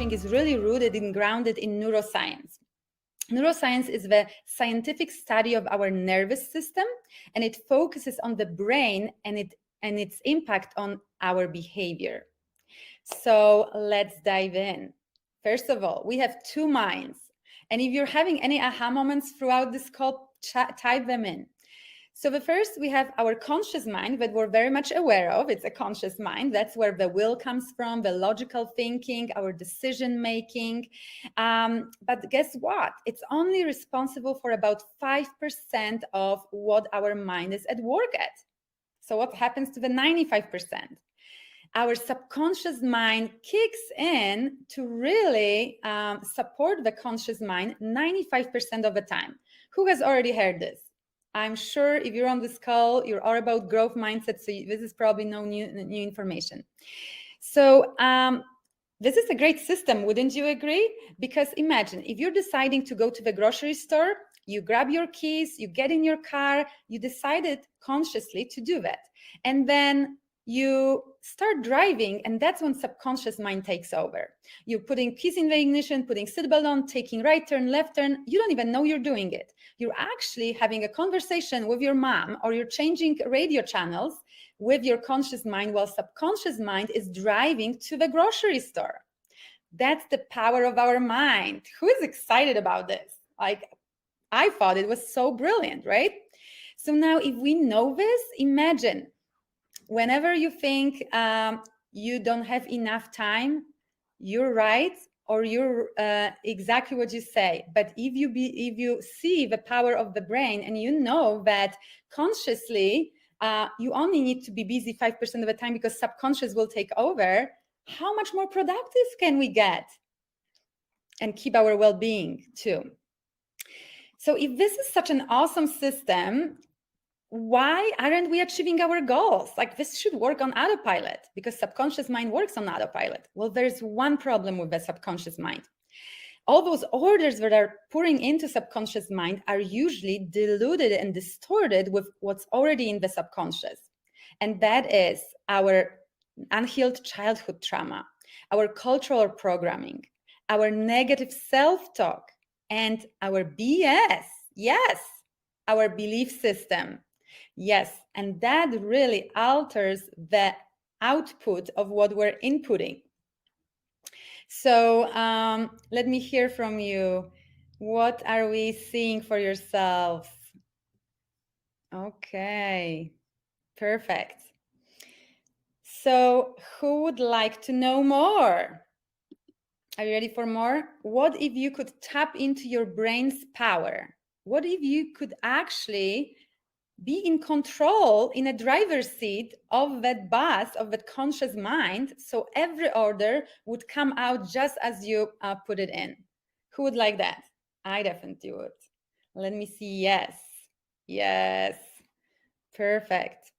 thinking is really rooted and grounded in neuroscience. Neuroscience is the scientific study of our nervous system, and it focuses on the brain and its impact on our behavior. So let's dive in. First of all, we have two minds. And if you're having any aha moments throughout this call, type them in. So the first, we have our conscious mind that we're very much aware of. It's a conscious mind. That's where the will comes from, the logical thinking, our decision making. But guess what? It's only responsible for about 5% of what our mind is at work at. So what happens to the 95%? Our subconscious mind kicks in to really support the conscious mind 95% of the time. Who has already heard this? I'm sure if you're on this call, you're all about growth mindset, so this is probably no new information. So this is a great system, wouldn't you agree? Because imagine, if you're deciding to go to the grocery store, you grab your keys, you get in your car, you decided consciously to do that. And then you start driving, and that's when subconscious mind takes over. You're putting keys in the ignition, putting seatbelt on, taking right turn, left turn. You don't even know you're doing it. You're actually having a conversation with your mom, or you're changing radio channels with your conscious mind while subconscious mind is driving to the grocery store. That's the power of our mind. Who is excited about this? Like, I thought it was so brilliant, right? So now if we know this, imagine whenever you think you don't have enough time, you're right, or you're exactly what you say. But if you see the power of the brain and you know that consciously you only need to be busy 5% of the time because subconscious will take over, how much more productive can we get and keep our well-being too? So if this is such an awesome system, why aren't we achieving our goals? Like, this should work on autopilot because subconscious mind works on autopilot. Well, there's one problem with the subconscious mind. All those orders that are pouring into subconscious mind are usually diluted and distorted with what's already in the subconscious. And that is our unhealed childhood trauma, our cultural programming, our negative self-talk, and our BS. Yes, our belief system. Yes, and that really alters the output of what we're inputting. So let me hear from you. What are we seeing for yourself? Okay, perfect. So who would like to know more? Are you ready for more? What if you could tap into your brain's power? What if you could actually be in control in a driver's seat of that bus, of that conscious mind, so every order would come out just as you put it in? Who would like that? I definitely would. Let me see. Yes, perfect.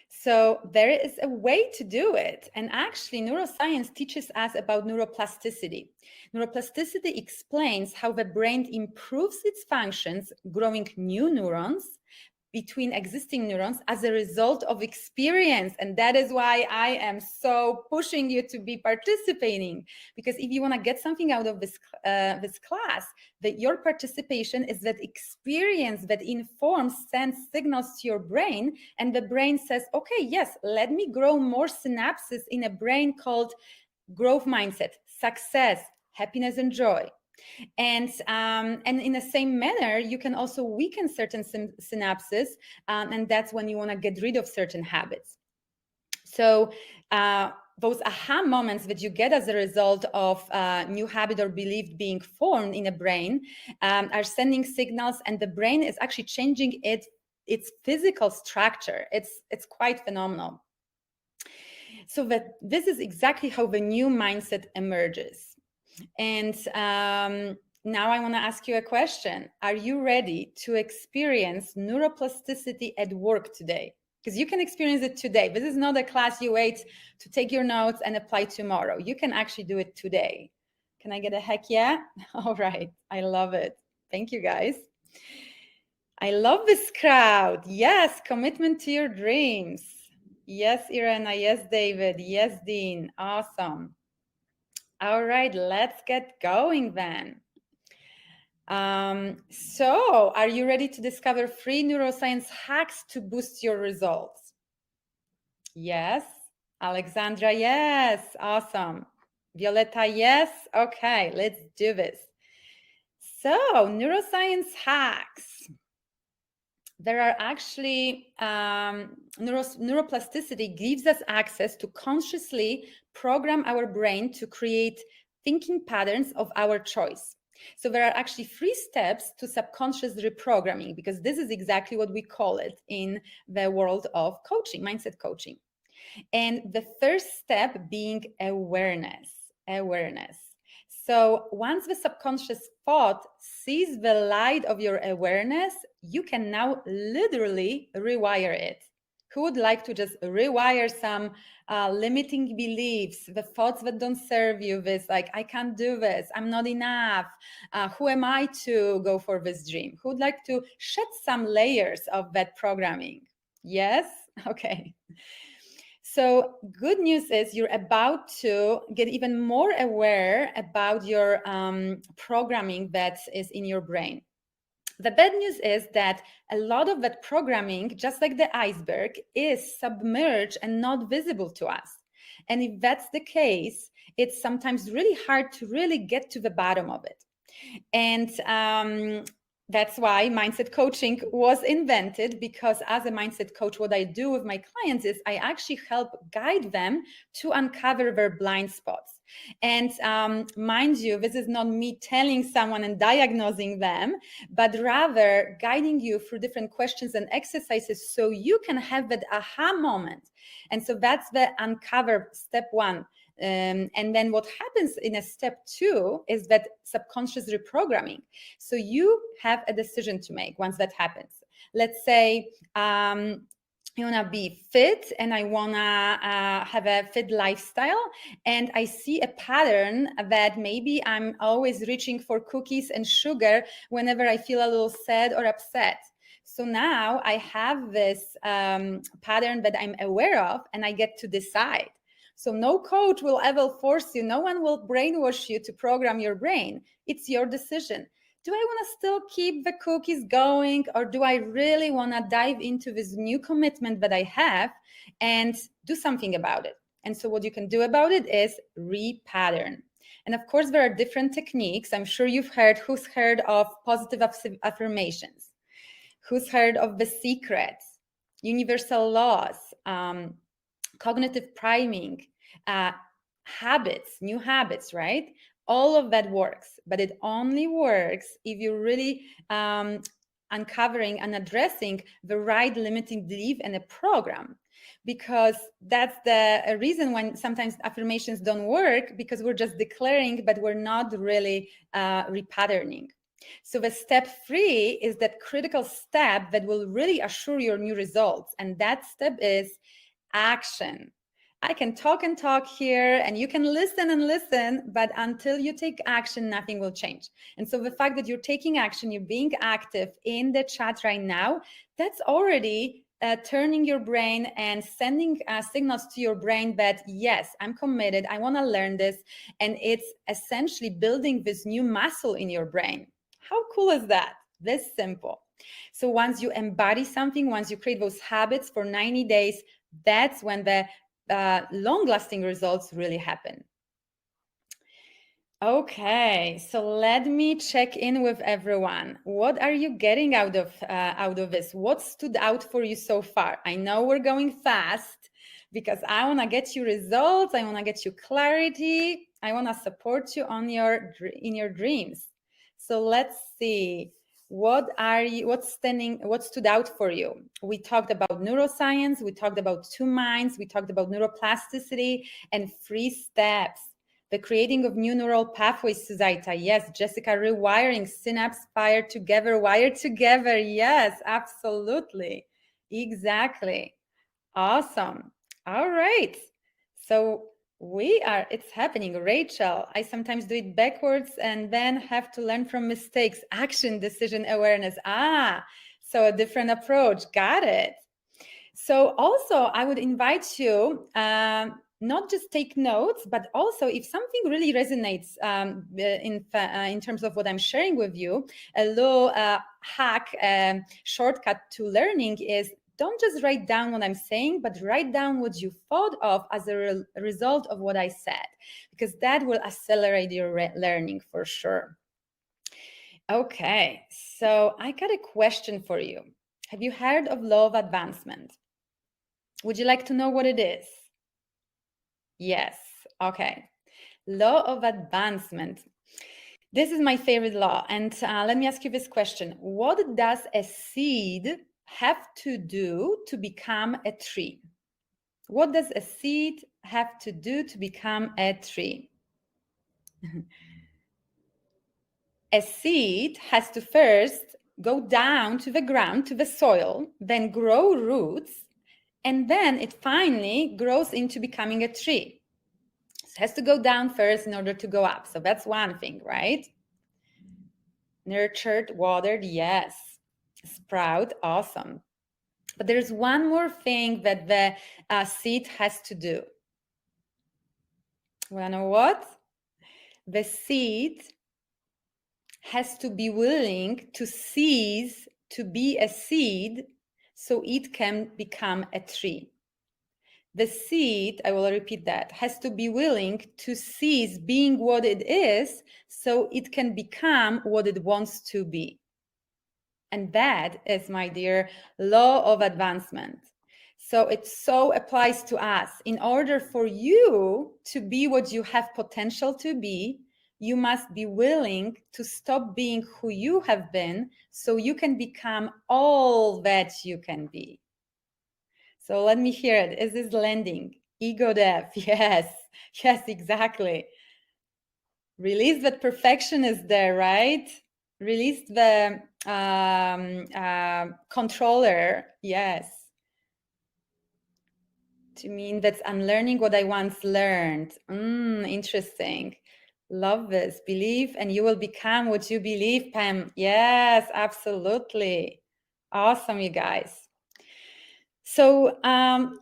So there is a way to do it. And actually, neuroscience teaches us about neuroplasticity. Neuroplasticity explains how the brain improves its functions, growing new neurons between existing neurons as a result of experience. And that is why I am so pushing you to be participating, because if you want to get something out of this class, that your participation is that experience that informs, sends signals to your brain, and the brain says, okay, yes, let me grow more synapses in a brain called growth mindset, success, happiness, and joy. And in the same manner, you can also weaken certain synapses, and that's when you want to get rid of certain habits. So those aha moments that you get as a result of new habit or belief being formed in a brain are sending signals, and the brain is actually changing its physical structure. It's quite phenomenal. So that this is exactly how the new mindset emerges. And now I want to ask you a question. Are you ready to experience neuroplasticity at work today? Because you can experience it today. This is not a class you wait to take your notes and apply tomorrow. You can actually do it today. Can I get a heck yeah? All right. I love it. Thank you, guys. I love this crowd. Yes, commitment to your dreams. Yes, Irena. Yes, David. Yes, Dean. Awesome. All right, let's get going then. So are you ready to discover free neuroscience hacks to boost your results? Yes. Alexandra, yes. Awesome. Violetta, yes. Okay, let's do this. So, neuroscience hacks. There are actually neuroplasticity gives us access to consciously program our brain to create thinking patterns of our choice. So there are actually 3 steps to subconscious reprogramming, because this is exactly what we call it in the world of coaching, mindset coaching. And the first step being awareness. So once the subconscious thought sees the light of your awareness, you can now literally rewire it. Who would like to just rewire some limiting beliefs, the thoughts that don't serve you, this like, I can't do this, I'm not enough, who am I to go for this dream? Who would like to shed some layers of that programming? Yes? Okay. So good news is you're about to get even more aware about your programming that is in your brain. The bad news is that a lot of that programming, just like the iceberg, is submerged and not visible to us. And if that's the case, it's sometimes really hard to really get to the bottom of it. And that's why mindset coaching was invented, because as a mindset coach, what I do with my clients is I actually help guide them to uncover their blind spots. And mind you, this is not me telling someone and diagnosing them, but rather guiding you through different questions and exercises so you can have that aha moment. And so that's the uncover step 1. And then what happens in a step 2 is that subconscious reprogramming. So you have a decision to make once that happens. Let's say you want to be fit and I want to have a fit lifestyle, and I see a pattern that maybe I'm always reaching for cookies and sugar whenever I feel a little sad or upset. So now I have this pattern that I'm aware of, and I get to decide. So no coach will ever force you. No one will brainwash you to program your brain. It's your decision. Do I want to still keep the cookies going, or do I really want to dive into this new commitment that I have and do something about it? And so what you can do about it is repattern. And of course, there are different techniques. I'm sure you've heard, who's heard of positive affirmations? Who's heard of The Secret, universal laws, cognitive priming, habits, new habits, right? All of that works, but it only works if you're really uncovering and addressing the right limiting belief in a program. Because that's the reason when sometimes affirmations don't work, because we're just declaring, but we're not really repatterning. So the step 3 is that critical step that will really assure your new results. And that step is action. I can talk and talk here, and you can listen and listen, but until you take action, nothing will change. And so the fact that you're taking action, you're being active in the chat right now, that's already turning your brain and sending signals to your brain that, yes, I'm committed, I want to learn this. And it's essentially building this new muscle in your brain. How cool is that? This simple. So once you embody something, once you create those habits for 90 days, that's when the long-lasting results really happen. Okay, so let me check in with everyone. What are you getting out of this? What stood out for you so far? I know we're going fast because I want to get you results. I want to get you clarity. I want to support you on in your dreams. So let's see. What stood out for you? We talked about neuroscience, we talked about 2 minds, we talked about neuroplasticity and 3 steps. The creating of new neural pathways, Suzaita. Yes, Jessica, rewiring synapse wired together. Yes, absolutely. Exactly. Awesome. All right. So it's happening. Rachel, I sometimes do it backwards and then have to learn from mistakes. Action, decision, awareness. So a different approach. Got it. So also I would invite you not just take notes, but also if something really resonates in terms of what I'm sharing with you, a little hack, shortcut to learning is don't just write down what I'm saying, but write down what you thought of as a result of what I said, because that will accelerate your learning for sure. Okay, so I got a question for you. Have you heard of law of advancement? Would you like to know what it is? Yes, okay. Law of advancement. This is my favorite law. And let me ask you this question. What does a seed have to do to become a tree? What does a seed have to do to become a tree? A seed has to first go down to the ground, to the soil, then grow roots, and then it finally grows into becoming a tree. So it has to go down first in order to go up. So that's one thing, right? Nurtured, watered, yes. Sprout, awesome. But there's one more thing that the seed has to do. Wanna know what? The seed has to be willing to cease to be a seed so it can become a tree. The seed, I will repeat that, has to be willing to cease being what it is so it can become what it wants to be. And that is, my dear, law of advancement. So it so applies to us. In order for you to be what you have potential to be, you must be willing to stop being who you have been so you can become all that you can be. So let me hear it. Is this landing? Ego death. Yes. Yes, exactly. Release that perfection is there, right? Release the controller. Yes. To mean that's unlearning what I once learned. Interesting. Love this. Believe and you will become what you believe, Pam. Yes, absolutely. Awesome, you guys. So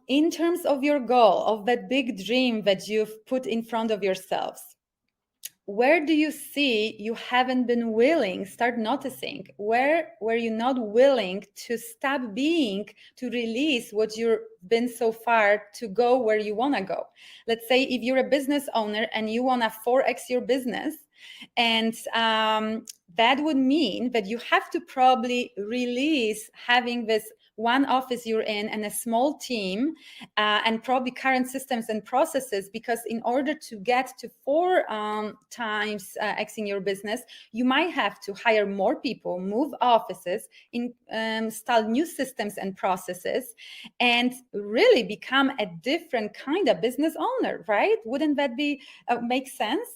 in terms of your goal, of that big dream that you've put in front of yourselves, where do you see you haven't been willing, start noticing, where were you not willing to stop being, to release what you've been so far to go where you want to go? Let's say if you're a business owner and you want to 4x your business, and that would mean that you have to probably release having this one office you're in and a small team and probably current systems and processes, because in order to get to 4 times Xing your business, you might have to hire more people, move offices, install new systems and processes, and really become a different kind of business owner, right? Wouldn't that be make sense?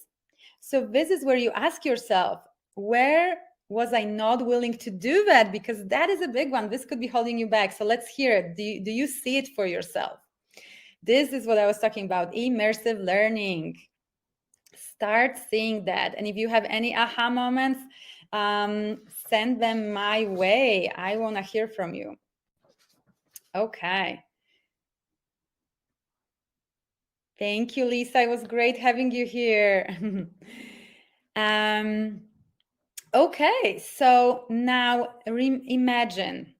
So this is where you ask yourself, where was I not willing to do that? Because that is a big one. This could be holding you back. So let's hear it. Do you see it for yourself? This is what I was talking about, immersive learning. Start seeing that. And if you have any aha moments, send them my way. I want to hear from you. Okay. Thank you, Lisa. It was great having you here. Okay, so now imagine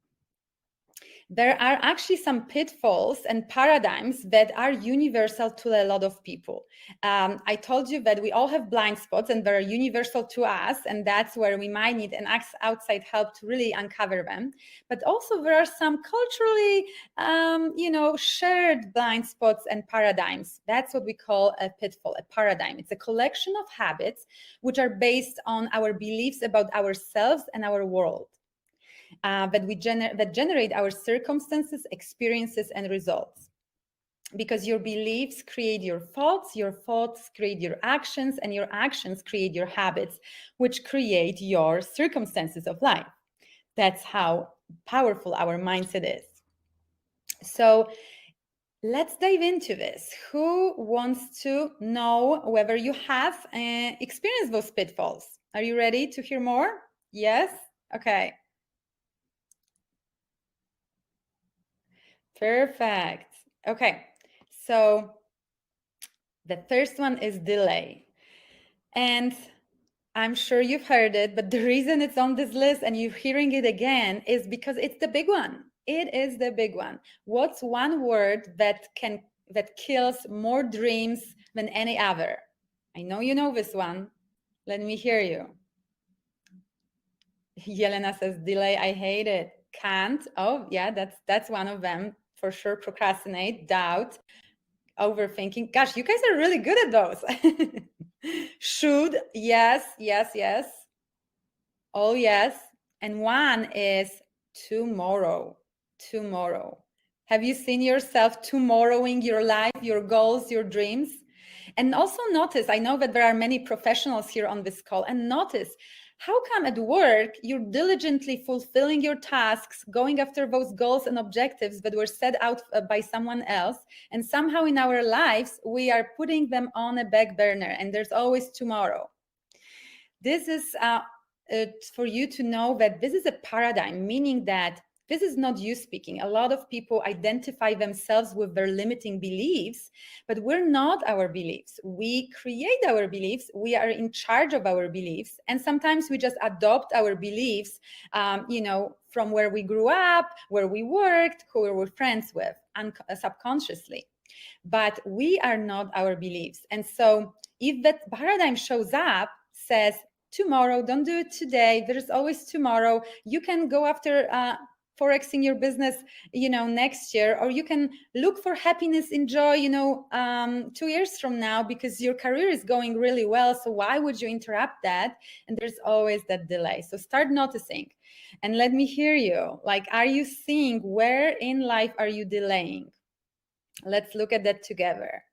there are actually some pitfalls and paradigms that are universal to a lot of people. I told you that we all have blind spots and they're universal to us, and that's where we might need an outside help to really uncover them. But also there are some culturally, shared blind spots and paradigms. That's what we call a pitfall, a paradigm. It's a collection of habits which are based on our beliefs about ourselves and our world. That generate our circumstances, experiences, and results. Because your beliefs create your thoughts create your actions, and your actions create your habits, which create your circumstances of life. That's how powerful our mindset is. So let's dive into this. Who wants to know whether you have experienced those pitfalls? Are you ready to hear more? Yes? Okay. Perfect. Okay, so The first one is delay. And I'm sure you've heard it, but the reason it's on this list and you're hearing it again is because it's the big one. It is the big one. What's one word that kills more dreams than any other? I know you know this one. Let me hear you. Yelena says delay. I hate it. Can't. Oh yeah, that's one of them for sure. Procrastinate, doubt, overthinking. Gosh, you guys are really good at those. Should. Yes, yes, yes. Oh yes. And one is tomorrow. Tomorrow. Have you seen yourself tomorrowing your life, your goals, your dreams? And also notice, I know that there are many professionals here on this call, and notice how come at work you're diligently fulfilling your tasks, going after those goals and objectives that were set out by someone else, and somehow in our lives we are putting them on a back burner, and there's always tomorrow. This is for you to know that this is a paradigm, meaning that this is not you speaking. A lot of people identify themselves with their limiting beliefs, but we're not our beliefs. We create our beliefs. We are in charge of our beliefs. And sometimes we just adopt our beliefs, from where we grew up, where we worked, who we were friends with, subconsciously. But we are not our beliefs. And so if that paradigm shows up, says, tomorrow, don't do it today, there's always tomorrow, you can go after forexing your business next year, or you can look for happiness and joy 2 years from now, because your career is going really well, so why would you interrupt that? And there's always that delay. So start noticing and let me hear you. Like, are you seeing where in life are you delaying? Let's look at that together.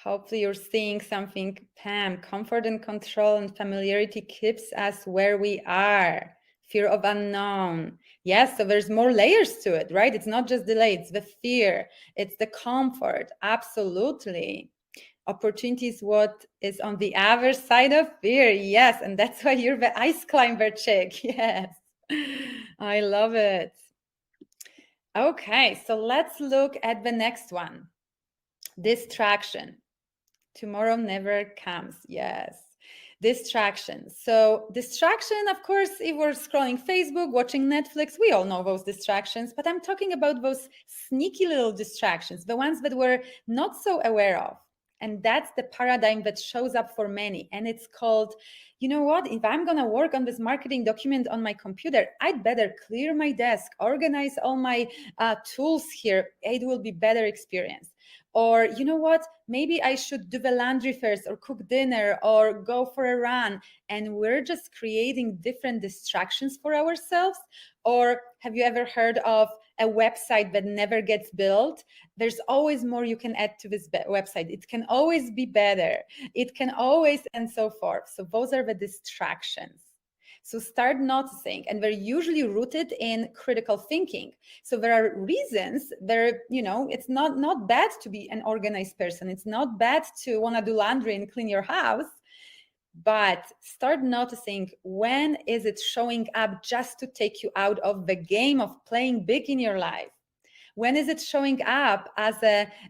Hopefully you're seeing something. Pam, comfort and control and familiarity keeps us where we are. Fear of unknown. Yes, so there's more layers to it, right? It's not just delay, it's the fear, it's the comfort. Absolutely. Opportunity is what is on the other side of fear. Yes, and that's why you're the ice climber chick. Yes, I love it. Okay, so let's look at the next one. Distraction. Tomorrow never comes. Yes. Distraction. So distraction, of course, if we're scrolling Facebook, watching Netflix, we all know those distractions, but I'm talking about those sneaky little distractions, the ones that we're not so aware of. And that's the paradigm that shows up for many. And it's called, you know what, if I'm going to work on this marketing document on my computer, I'd better clear my desk, organize all my tools here. It will be better experience. Or, you know what, maybe I should do the laundry first, or cook dinner, or go for a run. And we're just creating different distractions for ourselves. Or have you ever heard of a website that never gets built? There's always more you can add to this website. It can always be better. It can always, and so forth. So those are the distractions. So start noticing, and they're usually rooted in critical thinking. So there are reasons there, it's not bad to be an organized person. It's not bad to want to do laundry and clean your house, but start noticing, when is it showing up just to take you out of the game of playing big in your life? When is it showing up as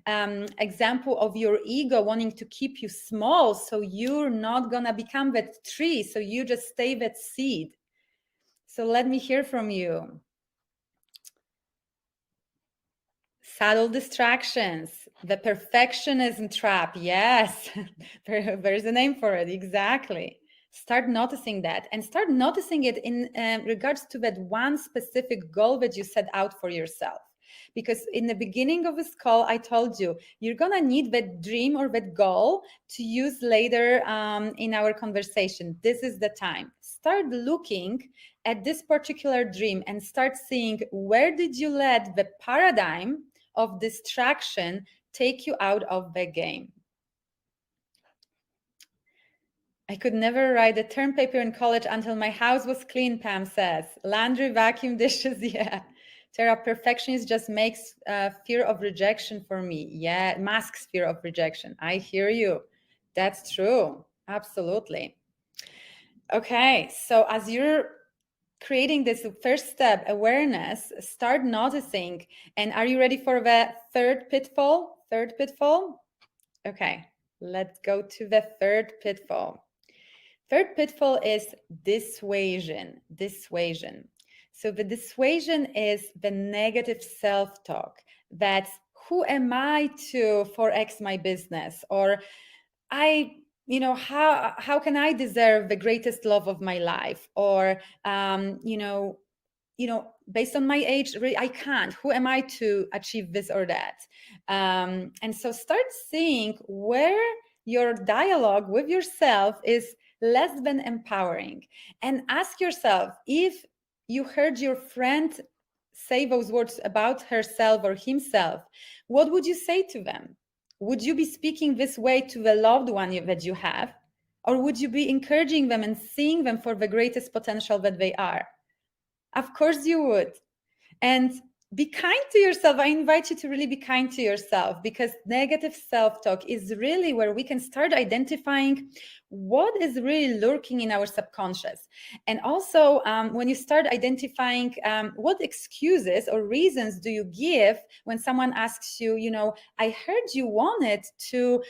an example of your ego wanting to keep you small, so you're not gonna become that tree, so you just stay that seed? So let me hear from you. Subtle distractions, the perfectionism trap. Yes, there's a name for it. Exactly. Start noticing that, and start noticing it in regards to that one specific goal that you set out for yourself. Because in the beginning of this call, I told you, you're going to need that dream or that goal to use later in our conversation. This is the time. Start looking at this particular dream and start seeing, where did you let the paradigm of distraction take you out of the game? I could never write a term paper in college until my house was clean, Pam says. Laundry, vacuum, dishes, yeah. Tara, perfectionist just makes fear of rejection for me. Yeah, masks fear of rejection. I hear you. That's true. Absolutely. Okay, so as you're creating this first step, awareness, start noticing. And are you ready for the third pitfall? Third pitfall? Okay, let's go to the third pitfall. Third pitfall is dissuasion. Dissuasion. So the dissuasion is the negative self-talk. That's who am I to forex my business? Or how can I deserve the greatest love of my life? Or based on my age, really, I can't. Who am I to achieve this or that? And so start seeing where your dialogue with yourself is less than empowering. And ask yourself, if you heard your friend say those words about herself or himself, what would you say to them? Would you be speaking this way to the loved one that you have? Or would you be encouraging them and seeing them for the greatest potential that they are? Of course you would. And be kind to yourself. I invite you to really be kind to yourself, because negative self-talk is really where we can start identifying what is really lurking in our subconscious. And also, when you start identifying what excuses or reasons do you give when someone asks you, I heard you wanted to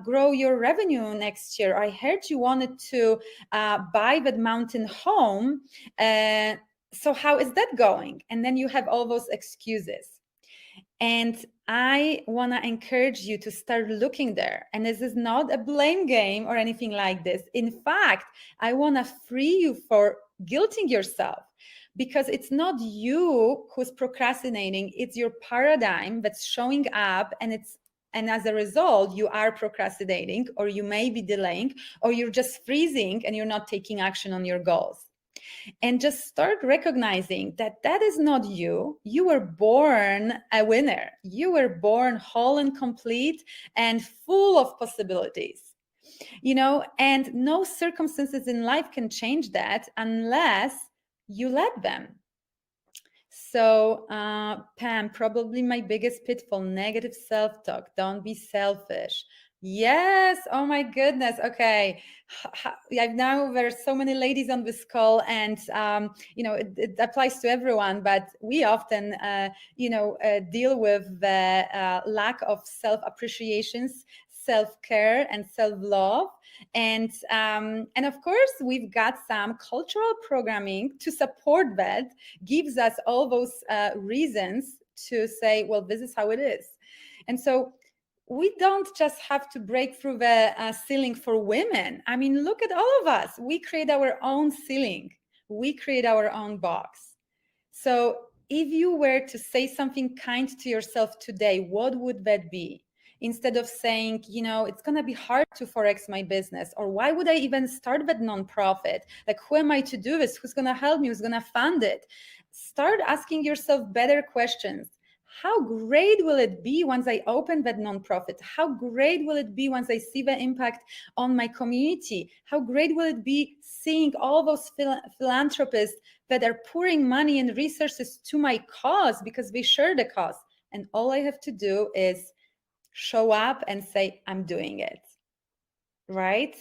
grow your revenue next year. I heard you wanted to buy that mountain home. So how is that going? And then you have all those excuses. And I want to encourage you to start looking there. And this is not a blame game or anything like this. In fact, I want to free you for guilting yourself, because it's not you who's procrastinating. It's your paradigm that's showing up, and as a result, you are procrastinating, or you may be delaying, or you're just freezing and you're not taking action on your goals. And just start recognizing that that is not you. You were born a winner. You were born whole and complete and full of possibilities, and no circumstances in life can change that unless you let them. So, Pam, probably my biggest pitfall, negative self-talk. Don't be selfish. Yes. Oh my goodness. Okay. Now there's so many ladies on this call, and it applies to everyone. But we often, deal with the lack of self-appreciation, self-care, and self-love. And of course, we've got some cultural programming to support that, gives us all those reasons to say, well, this is how it is. And so we don't just have to break through the ceiling for women. I mean, look at all of us. We create our own ceiling. We create our own box. So if you were to say something kind to yourself today, what would that be? Instead of saying, it's going to be hard to forex my business, or why would I even start that nonprofit? Like, who am I to do this? Who's going to help me? Who's going to fund it? Start asking yourself better questions. How great will it be once I open that nonprofit? How great will it be once I see the impact on my community? How great will it be seeing all those philanthropists that are pouring money and resources to my cause because they share the cause? And all I have to do is show up and say, I'm doing it, right?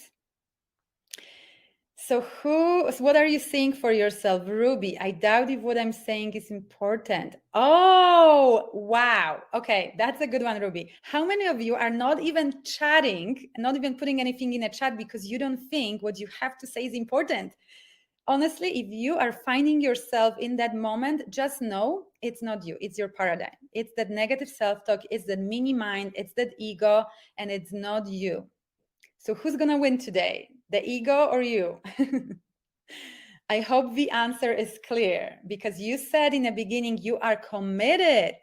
So what are you saying for yourself? Ruby, I doubt if what I'm saying is important. Oh, wow. Okay, that's a good one, Ruby. How many of you are not even chatting, not even putting anything in a chat because you don't think what you have to say is important? Honestly, if you are finding yourself in that moment, just know it's not you, it's your paradigm. It's that negative self-talk, it's that mini mind, it's that ego, and it's not you. So who's gonna win today, the ego or you? I hope the answer is clear, because you said in the beginning, you are committed,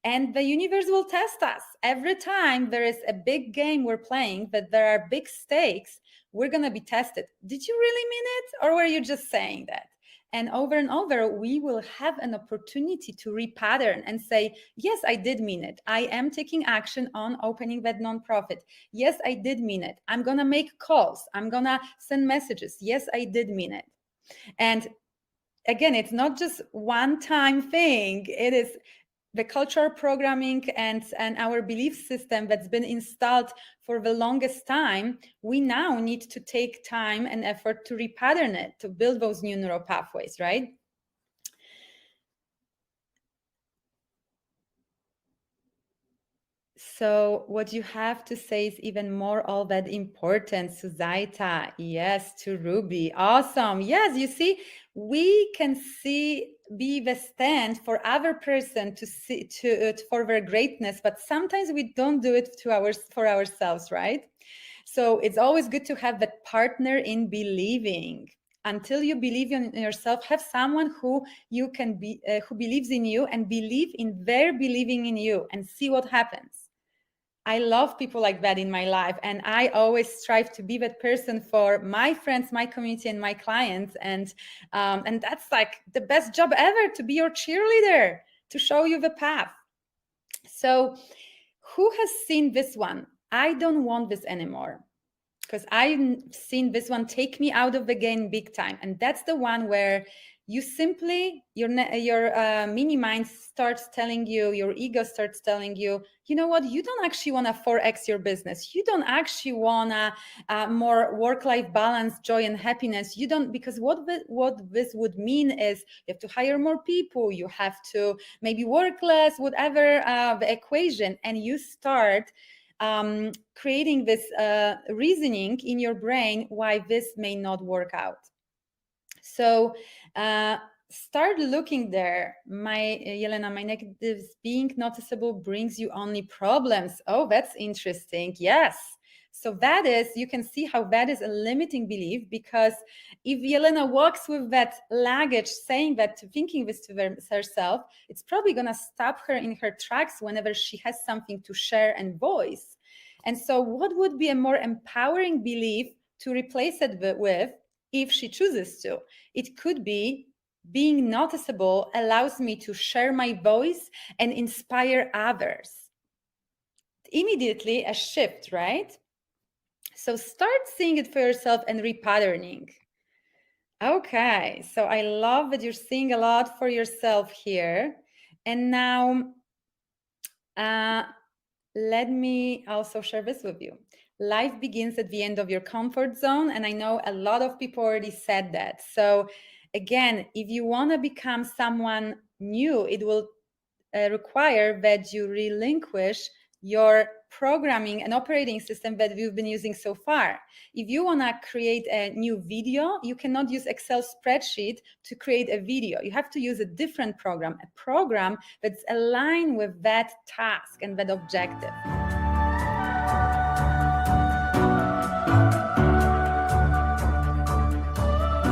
And the universe will test us. Every time there is a big game we're playing, that there are big stakes, we're gonna be tested. Did you really mean it? Or were you just saying that? And over, we will have an opportunity to repattern and say, yes, I did mean it. I am taking action on opening that nonprofit. Yes, I did mean it. I'm going to make calls. I'm going to send messages. Yes, I did mean it. And again, it's not just one-time thing. It is the cultural programming and our belief system that's been installed for the longest time. We now need to take time and effort to repattern it, to build those new neural pathways, right? So what you have to say is even more all that important, Suzaita. Yes, to Ruby. Awesome. Yes, you see, we can be the stand for other person to see for their greatness, but sometimes we don't do it for ourselves, right? So it's always good to have that partner in believing. Until you believe in yourself, have someone who you can be, who believes in you and believe in their believing in you, and see what happens. I love people like that in my life, and I always strive to be that person for my friends, my community, and my clients. And that's like the best job ever, to be your cheerleader, to show you the path. So, who has seen this one? I don't want this anymore. Because I've seen this one take me out of the game big time. And that's the one where you simply, your mini mind starts telling you, your ego starts telling you, you know what, you don't actually want to 4x your business. You don't actually want more work-life balance, joy and happiness. You don't, because what this would mean is you have to hire more people, you have to maybe work less, whatever the equation, and you start creating this reasoning in your brain why this may not work out. So start looking there. Yelena, my negatives being noticeable brings you only problems. Oh, that's interesting. Yes. So that is, you can see how that is a limiting belief, because if Yelena walks with that luggage, saying that, thinking this to herself, it's probably going to stop her in her tracks whenever she has something to share and voice. And so what would be a more empowering belief to replace it with, if she chooses to? It could be, being noticeable allows me to share my voice and inspire others. Immediately a shift, right? So start seeing it for yourself and repatterning. Okay, so I love that you're seeing a lot for yourself here. And now let me also share this with you. Life begins at the end of your comfort zone. And I know a lot of people already said that. So again, if you want to become someone new, it will require that you relinquish your programming and operating system that we've been using so far. If you want to create a new video, you cannot use Excel spreadsheet to create a video. You have to use a different program, a program that's aligned with that task and that objective.